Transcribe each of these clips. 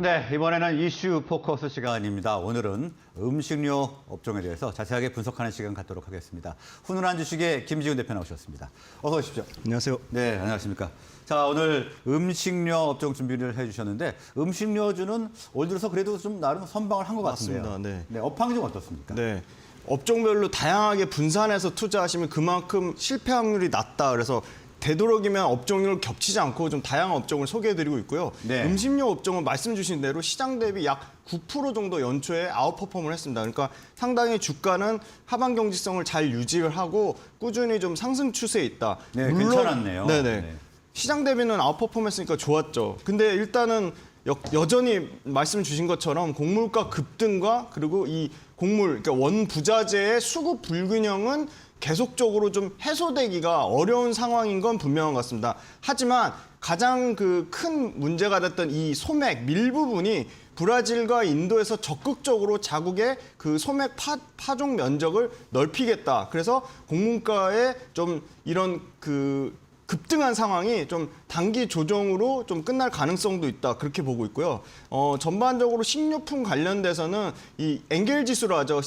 네, 이번에는 이슈 포커스 시간입니다. 오늘은 음식료 업종에 대해서 자세하게 분석하는 시간 갖도록 하겠습니다. 훈훈한 주식의 김지훈 대표 나오셨습니다. 어서 오십시오. 안녕하세요. 네, 안녕하십니까. 자, 오늘 음식료 업종 준비를 해주셨는데 음식료주는 올 들어서 그래도 좀 나름 선방을 한 것 같은데요. 맞습니다. 네. 네, 업황이 좀 어떻습니까? 네. 업종별로 다양하게 분산해서 투자하시면 그만큼 실패 확률이 낮다. 그래서 되도록이면 업종을 겹치지 않고 좀 다양한 업종을 소개해드리고 있고요. 네. 음식료 업종은 말씀 주신 대로 시장 대비 약 9% 정도 연초에 아웃퍼폼을 했습니다. 그러니까 상당히 주가는 하반 경직성을 잘 유지를 하고 꾸준히 좀 상승 추세에 있다. 네, 괜찮았네요. 네네. 네. 시장 대비는 아웃퍼폼 했으니까 좋았죠. 근데 일단은 여전히 말씀 주신 것처럼 곡물가 급등과 그리고 이 곡물, 그러니까 원부자재의 수급 불균형은 계속적으로 좀 해소되기가 어려운 상황인 건 분명한 것 같습니다. 하지만 가장 큰 문제가 됐던 이 소맥 밀 부분이 브라질과 인도에서 적극적으로 자국의 소맥 파종 면적을 넓히겠다. 그래서 곡물가에 좀 이런 급등한 상황이 좀 단기 조정으로 좀 끝날 가능성도 있다. 그렇게 보고 있고요. 전반적으로 식료품 관련돼서는 이 엔겔 지수로 하죠.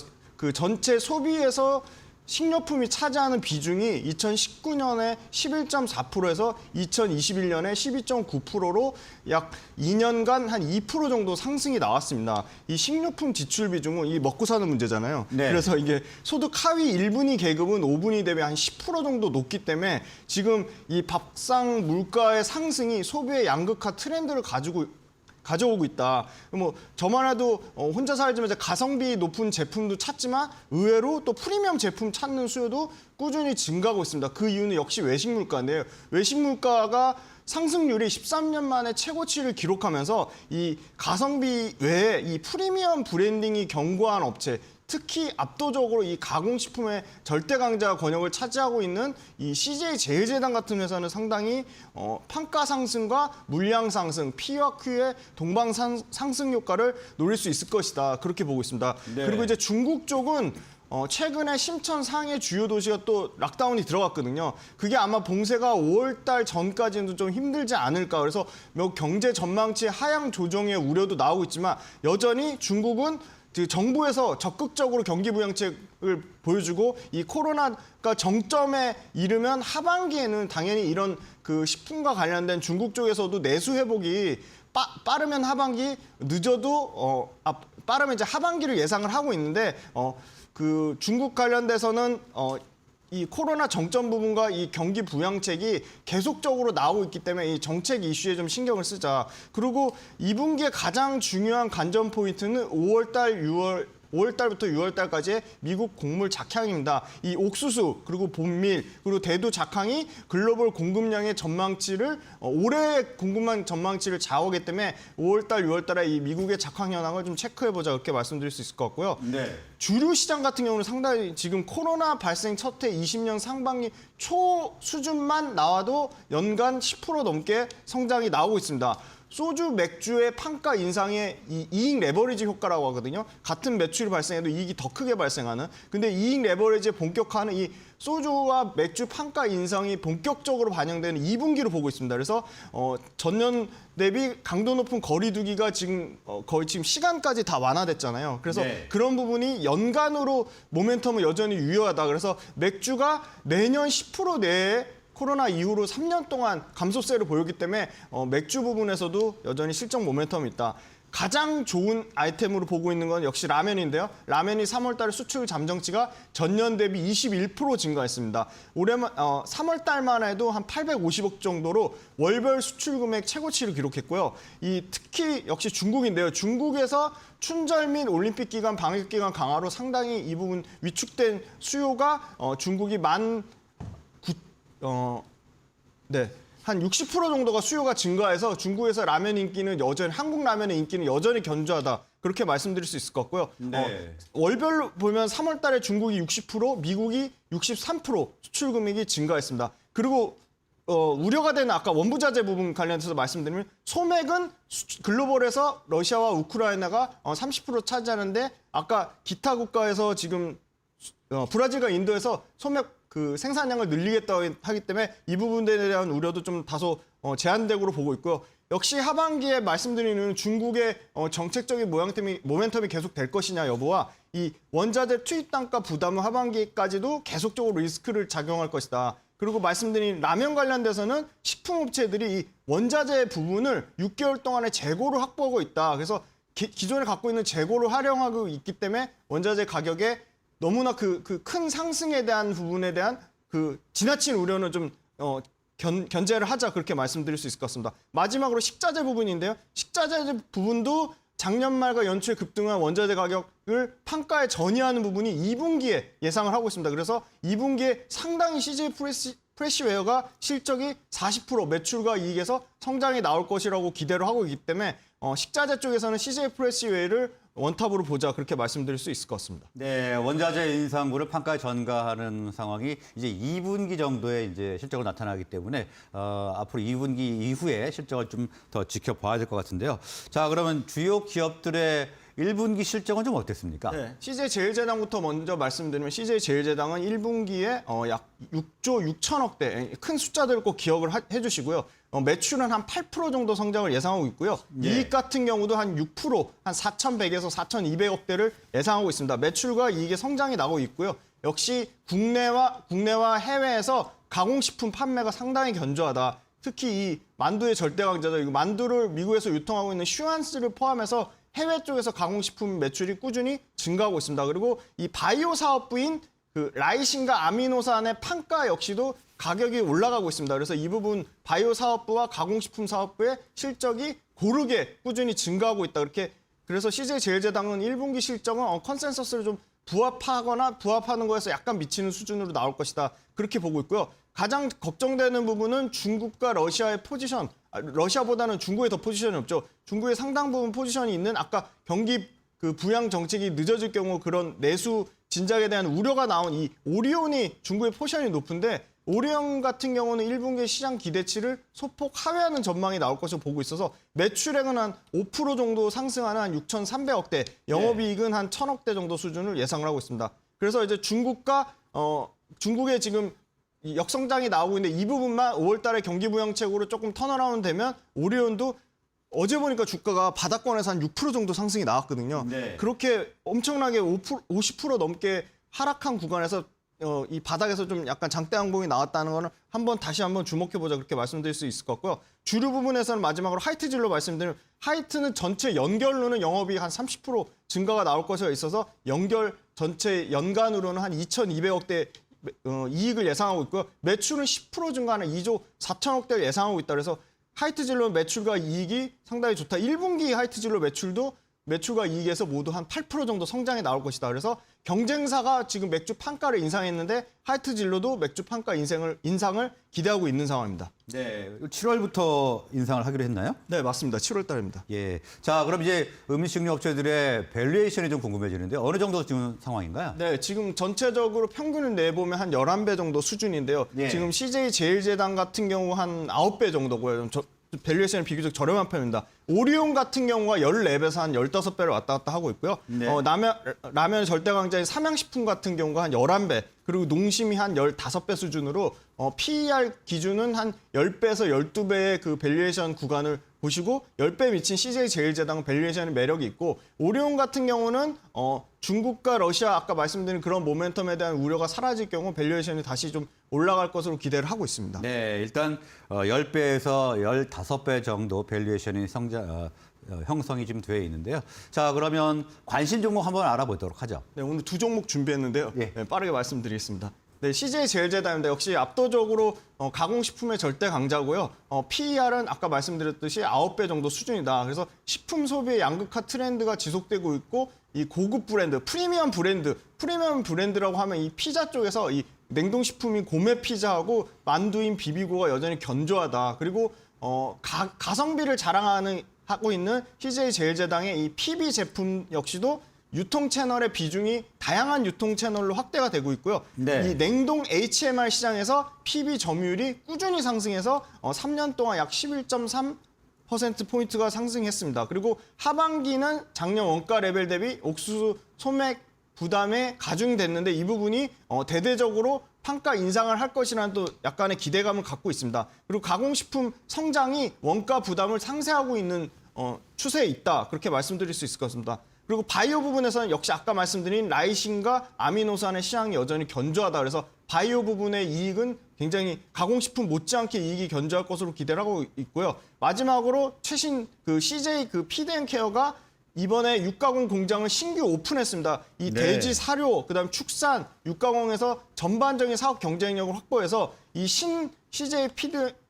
전체 소비에서 식료품이 차지하는 비중이 2019년에 11.4%에서 2021년에 12.9%로 약 2년간 한 2% 정도 상승이 나왔습니다. 이 식료품 지출 비중은 이 먹고 사는 문제잖아요. 네. 그래서 이게 소득 하위 1분위 계급은 5분위 대비 한 10% 정도 높기 때문에 지금 이 밥상 물가의 상승이 소비의 양극화 트렌드를 가져오고 있다. 뭐 저만 해도 혼자 살지만 이제 가성비 높은 제품도 찾지만 의외로 또 프리미엄 제품 찾는 수요도 꾸준히 증가하고 있습니다. 그 이유는 역시 외식 물가인데요. 외식 물가가 상승률이 13년 만에 최고치를 기록하면서 이 가성비 외에 이 프리미엄 브랜딩이 견고한 업체, 특히 압도적으로 이 가공식품의 절대 강자 권역을 차지하고 있는 이 CJ 제일제당 같은 회사는 상당히 판가 상승과 물량 상승, P와 Q의 동방 상승 효과를 노릴 수 있을 것이다. 그렇게 보고 있습니다. 네. 그리고 이제 중국 쪽은 최근에 심천 상해 주요 도시가 또 락다운이 들어갔거든요. 그게 아마 봉쇄가 5월 달 전까지는 좀 힘들지 않을까. 그래서 경제 전망치 하향 조정의 우려도 나오고 있지만 여전히 중국은 정부에서 적극적으로 경기 부양책을 보여주고 이 코로나가 정점에 이르면 하반기에는 당연히 이런 식품과 관련된 중국 쪽에서도 내수 회복이 빠르면 하반기, 늦어도 빠르면 이제 하반기를 예상을 하고 있는데 중국 관련돼서는 이 코로나 정점 부분과 이 경기 부양책이 계속적으로 나오고 있기 때문에 이 정책 이슈에 좀 신경을 쓰자. 그리고 2분기에 가장 중요한 관전 포인트는 5월 달부터 6월 달까지의 미국 곡물 작황입니다. 이 옥수수 그리고 봄밀 그리고 대두 작황이 글로벌 공급량의 전망치를 올해 공급량 전망치를 좌우하기 때문에 5월 달, 6월 달에 이 미국의 작황 현황을 좀 체크해 보자 그렇게 말씀드릴 수 있을 것 같고요. 네. 주류 시장 같은 경우는 상당히 지금 코로나 발생 첫 해 20년 상반기 초 수준만 나와도 연간 10% 넘게 성장이 나오고 있습니다. 소주, 맥주의 판가 인상의 이 이익 레버리지 효과라고 하거든요. 같은 매출이 발생해도 이익이 더 크게 발생하는. 근데 이익 레버리지에 본격화하는 이 소주와 맥주 판가 인상이 본격적으로 반영되는 2분기로 보고 있습니다. 그래서 전년 대비 강도 높은 거리두기가 지금 거의 지금 시간까지 다 완화됐잖아요. 그래서 네. 그런 부분이 연간으로 모멘텀은 여전히 유효하다. 그래서 맥주가 내년 10% 내에 코로나 이후로 3년 동안 감소세를 보였기 때문에 맥주 부분에서도 여전히 실적 모멘텀이 있다. 가장 좋은 아이템으로 보고 있는 건 역시 라면인데요. 라면이 3월 달에 수출 잠정치가 전년 대비 21% 증가했습니다. 올해만 3월 달만 해도 한 850억 정도로 월별 수출 금액 최고치를 기록했고요. 특히 역시 중국인데요. 중국에서 춘절 및 올림픽 기간, 방역 기간 강화로 상당히 이 부분 위축된 수요가 중국이 한 60% 정도가 수요가 증가해서 중국에서 라면 인기는 여전히 한국 라면의 인기는 여전히 견조하다. 그렇게 말씀드릴 수 있을 것 같고요. 네. 월별로 보면 3월 달에 중국이 60%, 미국이 63% 수출 금액이 증가했습니다. 그리고 우려가 되는 아까 원부자재 부분 관련해서 말씀드리면 소맥은 글로벌에서 러시아와 우크라이나가 30% 차지하는데 아까 기타 국가에서 지금 브라질과 인도에서 소맥 생산량을 늘리겠다고 하기 때문에 이 부분에 대한 우려도 좀 다소 제한되고 보고 있고요. 역시 하반기에 말씀드리는 중국의 정책적인 모멘텀이 계속 될 것이냐 여부와 이 원자재 투입 단가 부담은 하반기까지도 계속적으로 리스크를 작용할 것이다. 그리고 말씀드린 라면 관련돼서는 식품업체들이 이 원자재 부분을 6개월 동안에 재고를 확보하고 있다. 그래서 기존에 갖고 있는 재고를 활용하고 있기 때문에 원자재 가격에 너무나 그 큰 상승에 대한 부분에 대한 그 지나친 우려는 좀 견제를 하자 그렇게 말씀드릴 수 있을 것 같습니다. 마지막으로 식자재 부분인데요. 식자재 부분도 작년 말과 연초에 급등한 원자재 가격을 판가에 전이하는 부분이 2분기에 예상을 하고 있습니다. 그래서 2분기에 상당히 CJ 프레시웨어가 실적이 40% 매출과 이익에서 성장이 나올 것이라고 기대를 하고 있기 때문에 식자재 쪽에서는 CJ 프레시웨어를 원탑으로 보자 그렇게 말씀드릴 수 있을 것 같습니다. 네, 원자재 인상분을 판가에 전가하는 상황이 이제 2분기 정도에 이제 실적으로 나타나기 때문에 앞으로 2분기 이후에 실적을 좀 더 지켜봐야 될 것 같은데요. 자, 그러면 주요 기업들의 1분기 실적은 좀 어땠습니까? 네, CJ제일제당부터 먼저 말씀드리면 CJ제일제당은 1분기에 약 6조 6천억 대 큰 숫자들을 꼭 기억을 해주시고요. 매출은 한 8% 정도 성장을 예상하고 있고요. 이익 같은 경우도 한 6%, 한 4,100에서 4,200억 대를 예상하고 있습니다. 매출과 이익의 성장이 나고 있고요. 역시 국내와 해외에서 가공식품 판매가 상당히 견조하다. 특히 이 만두의 절대 강자죠. 이 만두를 미국에서 유통하고 있는 슈완스를 포함해서 해외 쪽에서 가공식품 매출이 꾸준히 증가하고 있습니다. 그리고 이 바이오 사업부인 그 라이신과 아미노산의 판가 역시도 가격이 올라가고 있습니다. 그래서 이 부분 바이오 사업부와 가공식품 사업부의 실적이 고르게 꾸준히 증가하고 있다. 그래서 CJ제일제당은 1분기 실적은 컨센서스를 좀 부합하는 거에서 약간 미치는 수준으로 나올 것이다. 그렇게 보고 있고요. 가장 걱정되는 부분은 중국과 러시아의 포지션. 러시아보다는 중국에 더 포지션이 없죠. 중국의 상당 부분 포지션이 있는 아까 경기 그 부양 정책이 늦어질 경우 그런 내수 진작에 대한 우려가 나온 이 오리온이 중국의 포지션이 높은데 오리온 같은 경우는 1분기 시장 기대치를 소폭 하회하는 전망이 나올 것으로 보고 있어서 매출액은 한 5% 정도 상승하는 한 6,300억 대, 영업이익은 한 1,000억 대 정도 수준을 예상을 하고 있습니다. 그래서 이제 중국의 지금 역성장이 나오고 있는데 이 부분만 5월 달에 경기 부양책으로 조금 턴어라운드 되면 오리온도 어제 보니까 주가가 바닥권에서 한 6% 정도 상승이 나왔거든요. 네. 그렇게 엄청나게 50% 넘게 하락한 구간에서 이 바닥에서 좀 약간 장대 항봉이 나왔다는 거는 다시 한번 주목해보자 그렇게 말씀드릴 수 있을 것 같고요. 주류 부분에서는 마지막으로 하이트진로 말씀드리면 하이트는 전체 연결로는 영업이익 한 30% 증가가 나올 것으로 있어서 연결 전체 연간으로는 한 2,200억 대 이익을 예상하고 있고요. 매출은 10% 증가하는 2조 4천억 대를 예상하고 있다. 그래서 하이트진로 매출과 이익이 상당히 좋다. 1분기 하이트진로 매출과 이익에서 모두 한 8% 정도 성장이 나올 것이다. 그래서 경쟁사가 지금 맥주 판가를 인상했는데 하이트진로도 맥주 판가 인상을 기대하고 있는 상황입니다. 네, 7월부터 인상을 하기로 했나요? 네, 맞습니다. 7월 달입니다. 예. 자, 그럼 이제 음식료 업체들의 밸류에이션이 좀 궁금해지는데 어느 정도 지금 상황인가요? 네, 지금 전체적으로 평균을 내보면 한 11배 정도 수준인데요. 예. 지금 CJ제일제당 같은 경우 한 9배 정도고요. 밸류에이션이 비교적 저렴한 편입니다. 오리온 같은 경우가 14배에서 한 15배를 왔다 갔다 하고 있고요. 네. 라면 절대강자인 삼양식품 같은 경우가 한 11배, 그리고 농심이 한 15배 수준으로 PER 기준은 한 10배에서 12배의 그 밸류에이션 구간을 보시고 10배 미친 CJ제일제당 밸류에이션의 매력이 있고 오리온 같은 경우는 중국과 러시아 아까 말씀드린 그런 모멘텀에 대한 우려가 사라질 경우 밸류에이션이 다시 좀 올라갈 것으로 기대를 하고 있습니다. 네, 일단 10배에서 15배 정도 밸류에이션이 형성이 좀 되어 있는데요. 자, 그러면 관심 종목 한번 알아보도록 하죠. 네, 오늘 두 종목 준비했는데요. 예. 네, 빠르게 말씀드리겠습니다. 네, CJ제일제당인데 역시 압도적으로 가공식품의 절대 강자고요. PER은 아까 말씀드렸듯이 9배 정도 수준이다. 그래서 식품 소비의 양극화 트렌드가 지속되고 있고 이 고급 브랜드, 프리미엄 브랜드라고 하면 이 피자 쪽에서 이 냉동식품인 고메 피자하고 만두인 비비고가 여전히 견조하다. 그리고 가성비를 하고 있는 CJ제일제당의 이 PB 제품 역시도 유통 채널의 비중이 다양한 유통 채널로 확대가 되고 있고요. 네. 이 냉동 HMR 시장에서 PB 점유율이 꾸준히 상승해서 3년 동안 약 11.3%포인트가 상승했습니다. 그리고 하반기는 작년 원가 레벨 대비 옥수수 소맥 부담에 가중됐는데 이 부분이 대대적으로 판가 인상을 할 것이라는 또 약간의 기대감을 갖고 있습니다. 그리고 가공식품 성장이 원가 부담을 상쇄하고 있는 추세에 있다. 그렇게 말씀드릴 수 있을 것 같습니다. 그리고 바이오 부분에서는 역시 아까 말씀드린 라이신과 아미노산의 시장이 여전히 견조하다. 그래서 바이오 부분의 이익은 굉장히 가공식품 못지않게 이익이 견조할 것으로 기대를 하고 있고요. 마지막으로 최신 그 CJ 그 피드앤케어가 이번에 육가공 공장을 신규 오픈했습니다. 이 네. 돼지 사료, 그다음 축산, 육가공에서 전반적인 사업 경쟁력을 확보해서 이 CJ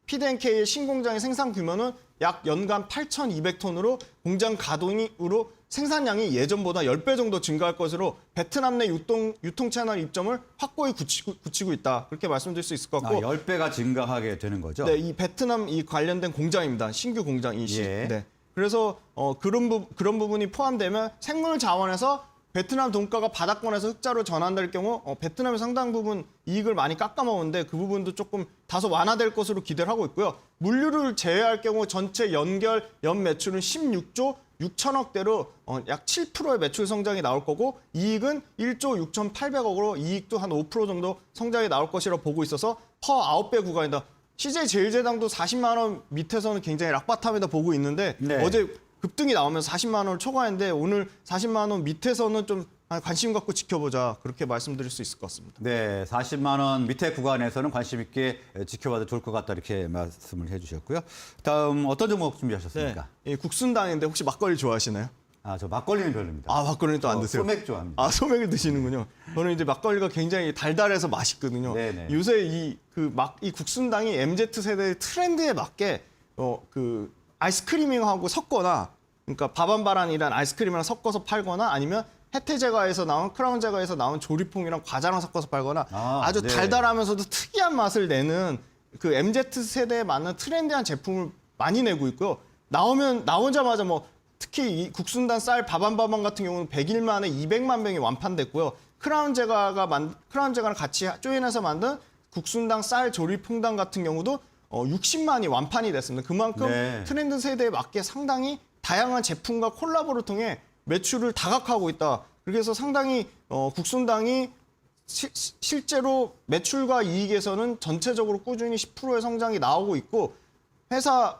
피드앤케이의 신공장의 생산 규모는 약 연간 8,200톤으로 공장 가동으로 생산량이 예전보다 10배 정도 증가할 것으로 베트남 내 유통 채널 입점을 확고히 굳히고 있다. 그렇게 말씀드릴 수 있을 것 같고. 10배가 증가하게 되는 거죠? 네, 이 베트남 이 관련된 공장입니다. 신규 공장 예. 네. 그래서 그런 부분이 포함되면 생물 자원에서 베트남 돈가가 바닥권에서 흑자로 전환될 경우 베트남이 상당 부분 이익을 많이 깎아먹었는데 그 부분도 조금 다소 완화될 것으로 기대를 하고 있고요. 물류를 제외할 경우 전체 연결 연 매출은 16조 6천억대로 약 7%의 매출 성장이 나올 거고 이익은 1조 6,800억으로 이익도 한 5% 정도 성장이 나올 것이라고 보고 있어서 퍼 9배 구간이다. CJ 제일제당도 40만 원 밑에서는 굉장히 락바텀이다 보고 있는데 네. 어제 급등이 나오면서 40만 원을 초과했는데 오늘 40만 원 밑에서는 좀 관심 갖고 지켜보자 그렇게 말씀드릴 수 있을 것 같습니다. 네, 40만 원 밑에 구간에서는 관심 있게 지켜봐도 좋을 것 같다 이렇게 말씀을 해주셨고요. 다음 어떤 종목 준비하셨습니까? 이 국순당인데 혹시 막걸리 좋아하시나요? 저 막걸리는 별로입니다. 아, 막걸리는 또 안 드세요? 소맥 좋아합니다. 아, 소맥을 드시는군요. 저는 이제 막걸리가 굉장히 달달해서 맛있거든요. 네네. 요새 이 국순당이 MZ 세대의 트렌드에 맞게 그 아이스크림하고 섞거나 그러니까 바밤바란이란 아이스크림이랑 섞어서 팔거나 아니면 혜태제과에서 나온 크라운제과에서 나온 조리퐁이랑 과자랑 섞어서 팔거나 아주 네. 달달하면서도 특이한 맛을 내는 그 MZ 세대에 맞는 트렌디한 제품을 많이 내고 있고요. 나오자마자 뭐 특히 이 국순단 쌀 바밤바밤 같은 경우는 100일 만에 200만 병이 완판됐고요. 크라운제과랑 같이 조인해서 만든 국순당 쌀 조리퐁당 같은 경우도 60만이 완판이 됐습니다. 그만큼 네. 트렌드 세대에 맞게 상당히 다양한 제품과 콜라보를 통해 매출을 다각화하고 있다. 그래서 상당히 국순당이 실제로 매출과 이익에서는 전체적으로 꾸준히 10%의 성장이 나오고 있고 회사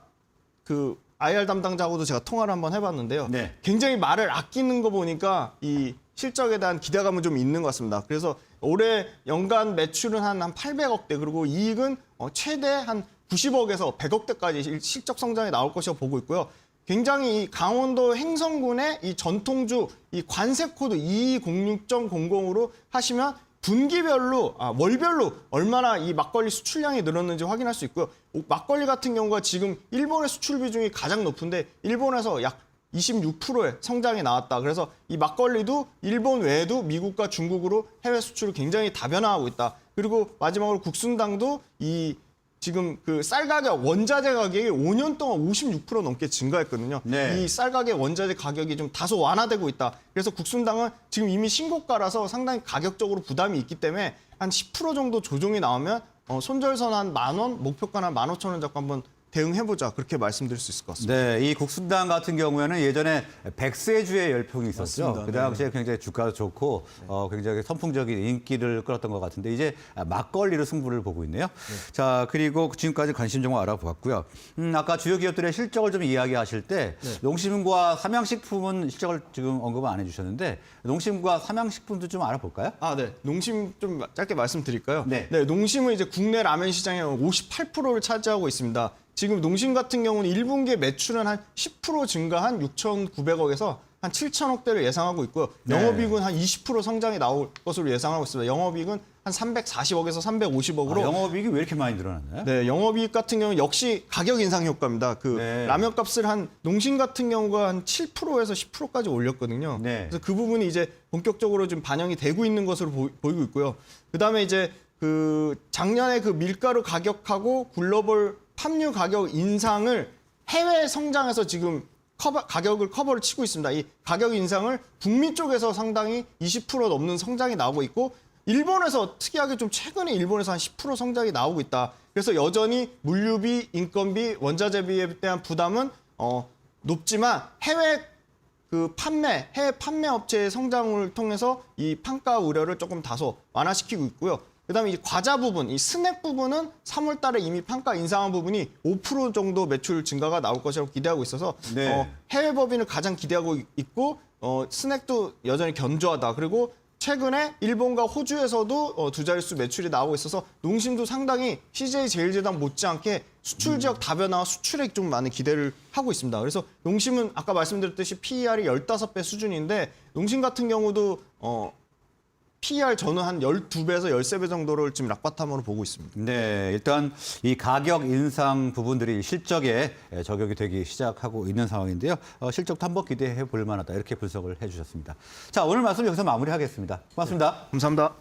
그 IR 담당자하고도 제가 통화를 한번 해봤는데요. 네. 굉장히 말을 아끼는 거 보니까 이 실적에 대한 기대감은 좀 있는 것 같습니다. 그래서 올해 연간 매출은 한 800억대 그리고 이익은 최대 한 90억에서 100억대까지 실적 성장이 나올 것이라고 보고 있고요. 굉장히 이 강원도 행성군의 이 전통주 이 관세 코드 2206.00으로 하시면 분기별로 월별로 얼마나 이 막걸리 수출량이 늘었는지 확인할 수 있고요. 막걸리 같은 경우가 지금 일본의 수출 비중이 가장 높은데 일본에서 약 26%의 성장이 나왔다. 그래서 이 막걸리도 일본 외에도 미국과 중국으로 해외 수출을 굉장히 다변화하고 있다. 그리고 마지막으로 국순당도 이 지금 그 쌀 가격, 원자재 가격이 5년 동안 56% 넘게 증가했거든요. 네. 이 쌀 가격, 원자재 가격이 좀 다소 완화되고 있다. 그래서 국순당은 지금 이미 신고가라서 상당히 가격적으로 부담이 있기 때문에 한 10% 정도 조정이 나오면 손절선 한 10,000원, 목표가는 한 15,000원 잡고 한번 대응해보자. 그렇게 말씀드릴 수 있을 것 같습니다. 네, 이 국순당 같은 경우에는 예전에 백세주의 열풍이 있었죠. 맞습니다. 그 당시에 굉장히 주가도 좋고 굉장히 선풍적인 인기를 끌었던 것 같은데 이제 막걸리로 승부를 보고 있네요. 자, 그리고 지금까지 관심 종목 알아보았고요. 아까 주요 기업들의 실적을 좀 이야기하실 때 농심과 삼양식품은 실적을 지금 언급을 안 해주셨는데 농심과 삼양식품도 좀 알아볼까요? 네. 농심 좀 짧게 말씀드릴까요? 네. 농심은 이제 국내 라면 시장의 58%를 차지하고 있습니다. 지금 농심 같은 경우는 1분기에 매출은 한 10% 증가한 6,900억에서 한 7천억대를 예상하고 있고요. 네. 영업이익은 한 20% 성장이 나올 것으로 예상하고 있습니다. 영업이익은 한 340억에서 350억으로. 영업이익이 왜 이렇게 많이 늘어났나요? 네, 영업이익 같은 경우는 역시 가격 인상 효과입니다. 네. 라면 값을 한 농심 같은 경우가 한 7%에서 10%까지 올렸거든요. 네. 그래서 그 부분이 이제 본격적으로 좀 반영이 되고 있는 것으로 보이고 있고요. 그다음에 이제 그 작년에 그 밀가루 가격하고 글로벌 팜유 가격 인상을 해외 성장에서 지금 가격을 커버를 치고 있습니다. 이 가격 인상을 북미 쪽에서 상당히 20% 넘는 성장이 나오고 있고 일본에서 특이하게 좀 최근에 일본에서 한 10% 성장이 나오고 있다. 그래서 여전히 물류비, 인건비, 원자재비에 대한 부담은 높지만 해외 판매 업체의 성장을 통해서 이 판가 우려를 조금 다소 완화시키고 있고요. 그다음에 이 과자 부분, 이 스낵 부분은 3월 달에 이미 판가 인상한 부분이 5% 정도 매출 증가가 나올 것이라고 기대하고 있어서 네. 해외 법인을 가장 기대하고 있고 스낵도 여전히 견조하다. 그리고 최근에 일본과 호주에서도 두 자릿수 매출이 나오고 있어서 농심도 상당히 CJ제일제당 못지않게 수출 지역 다변화와 수출에 좀 많은 기대를 하고 있습니다. 그래서 농심은 아까 말씀드렸듯이 PER이 15배 수준인데 농심 같은 경우도 PER 저는 한 12배에서 13배 정도를 지금 락바텀으로 보고 있습니다. 네, 일단 이 가격 인상 부분들이 실적에 적용이 되기 시작하고 있는 상황인데요. 실적도 한번 기대해 볼 만하다 이렇게 분석을 해주셨습니다. 자, 오늘 말씀 여기서 마무리하겠습니다. 고맙습니다. 감사합니다.